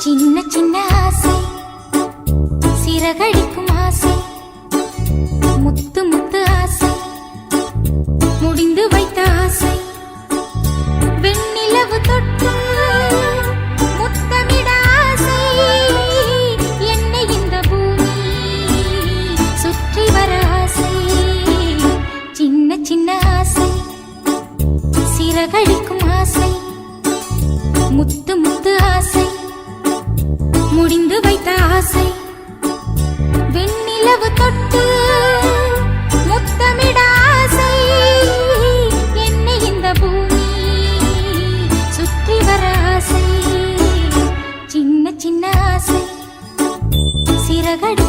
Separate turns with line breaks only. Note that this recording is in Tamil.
சின்ன சின்ன ஆசை, சிறகடிக்கும் ஆசை, முத்து முத்து ஆசை, முடிந்து வைத்த ஆசை, வெண்ணிலவு தொட்டு முத்தமிட ஆசை, என்னை இந்த பூமி சுற்றி வர ஆசை. சின்ன சின்ன ஆசை, சிறகடிக்கும் ஆசை, முத்து முத்து ஆசை, முடிந்து வைத்த ஆசை, வெண்ணிலவு தொட்டு முத்தமிட ஆசை, என்னை இந்த பூமி சுற்றி வர ஆசை. சின்ன சின்ன ஆசை, சிறகடி